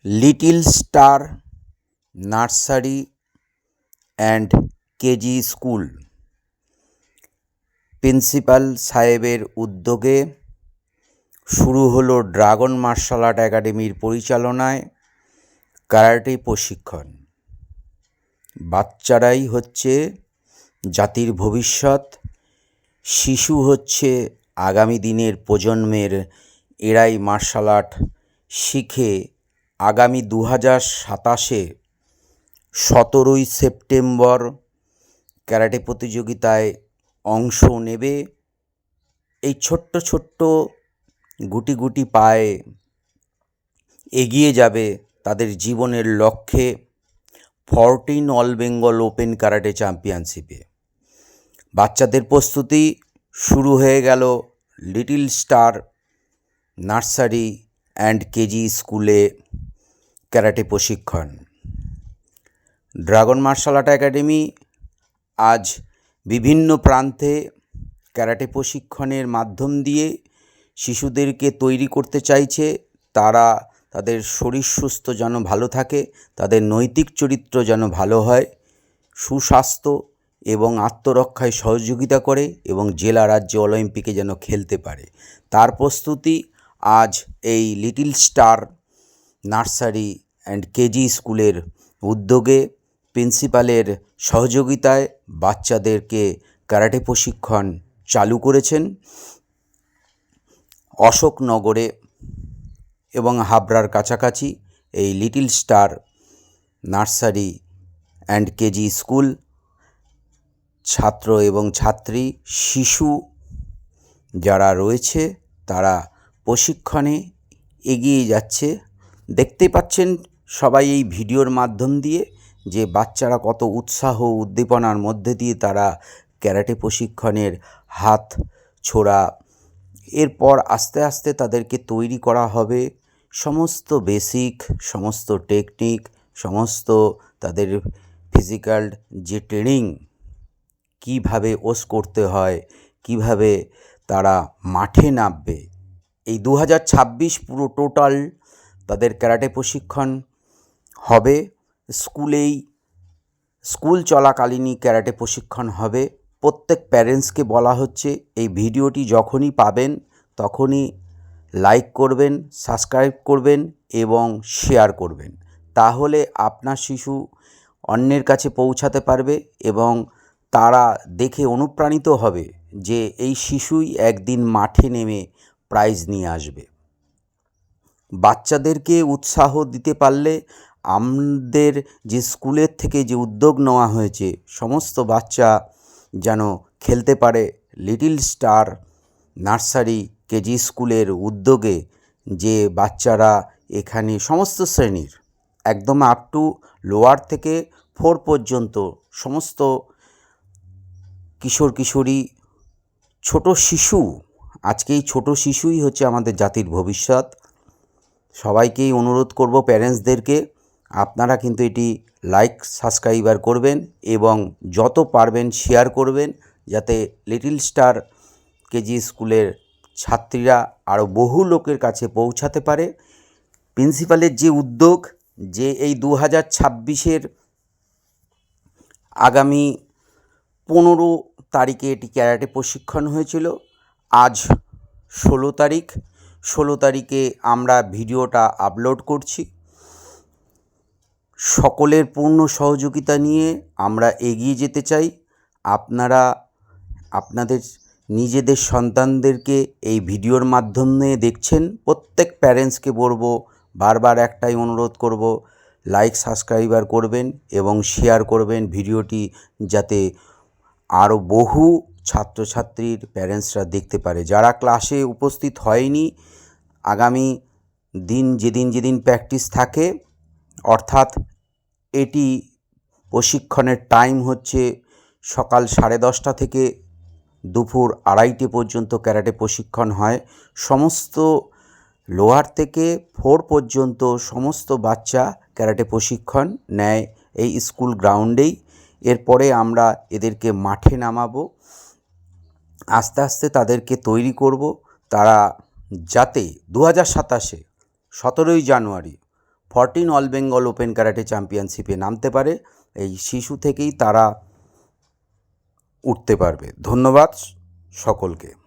Little star nursery and KG school principal সাহেবের উদ্যোগে শুরু হলো ড্রাগন মার্শাল আর্ট একাডেমির পরিচালনায় ক্যারাটে প্রশিক্ষণ। বাচ্চারাই হচ্ছে জাতির ভবিষ্যৎ, শিশু হচ্ছে আগামী দিনের প্রজন্মের। এরাই মার্শাল আর্ট শিখে আগামী 2027 17ই সেপ্টেম্বর ক্যারাটে প্রতিযোগিতায় অংশ নেবে। এই ছোট্ট ছোট্ট গুটি গুটি পায়ে এগিয়ে যাবে তাদের জীবনের লক্ষ্যে, 14 অল বেঙ্গল ওপেন ক্যারাটে চ্যাম্পিয়নশিপে। বাচ্চাদের প্রস্তুতি শুরু হয়ে গেল little star nursery and KG স্কুলে ক্যারাটে প্রশিক্ষণ। ড্রাগন মার্শাল আর্ট একাডেমি আজ বিভিন্ন প্রান্তে ক্যারাটে প্রশিক্ষণের মাধ্যম দিয়ে শিশুদেরকে তৈরি করতে চাইছে। তারা তাদের শরীর সুস্থ যেন ভালো থাকে, তাদের নৈতিক চরিত্র যেন ভালো হয়, সুস্বাস্থ্য এবং আত্মরক্ষায় সহযোগিতা করে এবং জেলা রাজ্য অলিম্পিকে যেন খেলতে পারে, তার প্রস্তুতি আজ এই little star nursery and KG স্কুলের উদ্যোগে প্রিন্সিপালের সহযোগিতায় বাচ্চাদেরকে ক্যারাটে প্রশিক্ষণ চালু করেছেন। অশোকনগরে এবং হাবড়ার কাছাকাছি এই little star nursery and KG school ছাত্র এবং ছাত্রী, শিশু যারা রয়েছে তারা প্রশিক্ষণে এগিয়ে যাচ্ছে। দেখতে পাচ্ছেন সবাই এই ভিডিওর মাধ্যম দিয়ে যে বাচ্চারা কত উৎসাহ উদ্দীপনার মধ্যে দিয়ে তারা ক্যারাটে প্রশিক্ষণের হাত ছোড়া। এরপর আস্তে আস্তে তাদেরকে তৈরি করা হবে সমস্ত বেসিক, সমস্ত টেকনিক, সমস্ত তাদের ফিজিক্যাল যে ট্রেনিং, কীভাবে ওস করতে হয়, কিভাবে তারা মাঠে নামবে। এই 2026 পুরো টোটাল তাদের ক্যারাটে প্রশিক্ষণ হবে। স্কুল চলাকালীনই ক্যারাটে প্রশিক্ষণ হবে। প্রত্যেক প্যারেন্টসকে বলা হচ্ছে এই ভিডিওটি যখনই পাবেন তখনই লাইক করবেন, সাবস্ক্রাইব করবেন এবং শেয়ার করবেন। তাহলে আপনার শিশু অন্যের কাছে পৌঁছাতে পারবে এবং তারা দেখে অনুপ্রাণিত হবে যে এই শিশুই একদিন মাঠে নেমে প্রাইজ নিয়ে আসবে। বাচ্চাদেরকে উৎসাহ দিতে পারলে আমাদের যে স্কুলের থেকে যে উদ্যোগ নেওয়া হয়েছে সমস্ত বাচ্চা যেন খেলতে পারে, লিটল স্টার নার্সারি কেজি স্কুলের উদ্যোগে যে বাচ্চারা এখানে সমস্ত শ্রেণীর একদম আপ টু লোয়ার থেকে 4 পর্যন্ত সমস্ত কিশোর কিশোরী, ছোট শিশু, আজকে এই ছোট শিশুই হচ্ছে আমাদের জাতির ভবিষ্যৎ। সবাইকেই অনুরোধ করব, প্যারেন্টসদেরকে, আপনারা কিন্তু এটি লাইক সাবস্ক্রাইবার করবেন এবং যত পারবেন শেয়ার করবেন যাতে লিটল স্টার কেজি স্কুলের ছাত্রীরা আরও বহু লোকের কাছে পৌঁছাতে পারে। প্রিন্সিপালের যে উদ্যোগ, যে এই 2026 আগামী 15 তারিখে এটি ক্যারাটে প্রশিক্ষণ হয়েছিল, আজ 16 তারিখে আমরা ভিডিওটা আপলোড করছি। সকলের পূর্ণ সহযোগিতা নিয়ে আমরা এগিয়ে যেতে চাই। আপনারা আপনাদের নিজেদের সন্তানদেরকে এই ভিডিওর মাধ্যমে দেখছেন, প্রত্যেক প্যারেন্টসকে বলবো, বারবার একটাই অনুরোধ করব, লাইক সাবস্ক্রাইবার করবেন এবং শেয়ার করবেন ভিডিওটি, যাতে আরও বহু ছাত্রছাত্রীর প্যারেন্টসরা দেখতে পারে। যারা ক্লাসে উপস্থিত হয়নি, আগামী দিন যেদিন প্র্যাকটিস থাকে, অর্থাৎ এটি প্রশিক্ষণের টাইম হচ্ছে সকাল 10:30 থেকে দুপুর 2:30 পর্যন্ত ক্যারাটে প্রশিক্ষণ হয়। সমস্ত লোয়ার থেকে 4 পর্যন্ত সমস্ত বাচ্চা ক্যারাটে প্রশিক্ষণ নেয় এই স্কুল গ্রাউন্ডেই। এরপরে আমরা এদেরকে মাঠে নামাবো, আস্তে আস্তে তাদেরকে তৈরি করব, তারা যাতে 2027 17ই জানুয়ারি 14 অল বেঙ্গল ওপেন ক্যারাটে চ্যাম্পিয়নশিপে নামতে পারে। এই শিশু থেকেই তারা উঠতে পারবে। ধন্যবাদ সকলকে।